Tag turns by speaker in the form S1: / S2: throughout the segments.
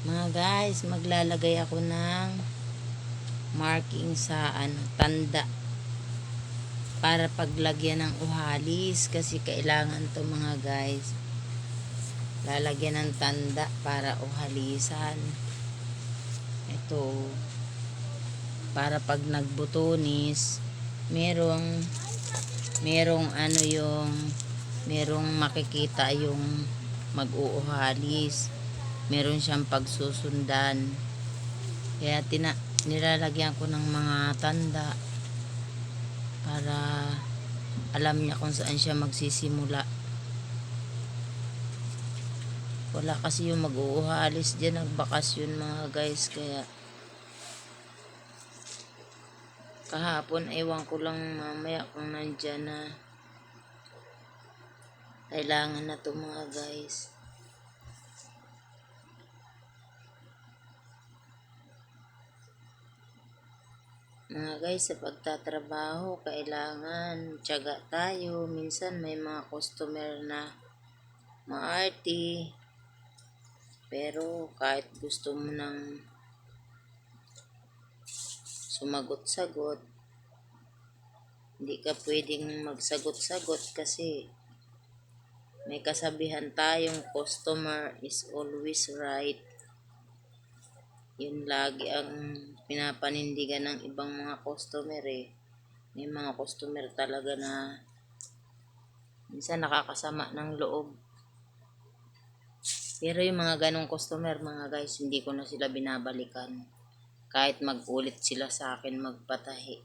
S1: Mga guys, maglalagay ako ng marking sa tanda para paglagyan ng uhalis kasi kailangan to mga guys. Lalagyan ng tanda para uhalisan. Ito para pag nagbutonis, merong makikita yung mag-uuhalis. Meron siyang pagsusundan. Kaya nilalagyan ko ng mga tanda para alam niya kung saan siya magsisimula. Wala kasi yung mag-uuhalis dyan, nagbakasyon mga guys. Kaya kahapon, ewan ko lang mamaya kung nandyan na. Kailangan na to mga guys. Mga guys, sa pagtatrabaho, kailangan tiyaga tayo. Minsan may mga customer na maarte. Pero kahit gusto mo nang sumagot-sagot, hindi ka pwedeng magsagot-sagot kasi may kasabihan tayong customer is always right. Yun lagi ang pinapanindigan ng ibang mga customer eh. May mga customer talaga na minsan nakakasama ng loob. Pero yung mga ganong customer mga guys, hindi ko na sila binabalikan. Kahit magulit sila sa akin magpatahi,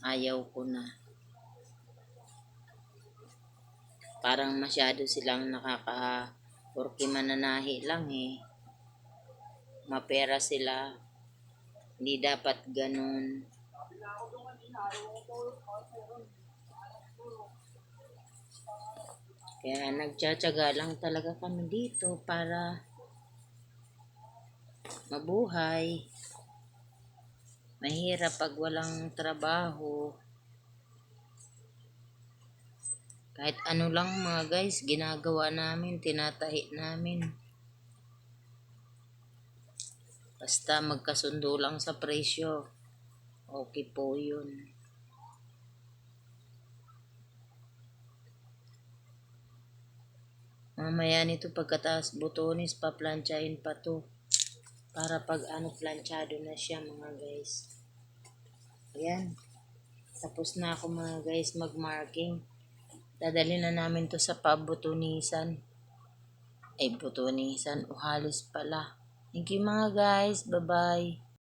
S1: ayaw ko na. Parang masyado silang porque mananahi lang eh. Mapera sila. Hindi dapat ganun. Kaya nagtsatsaga lang talaga kami dito para mabuhay. Mahirap pag walang trabaho. Kahit ano lang mga guys, ginagawa namin, tinatahi namin. Basta magkasundo lang sa presyo. Okay po yun. Mamaya nito pagkataas butonis, paplansyahin pa to. Para pag plansyado na siya mga guys. Ayan. Tapos na ako mga guys mag-marking. Dadalhin na namin to sa pabutunisan. Butunisan. Uhalis pala. Thank you mga guys. Bye-bye.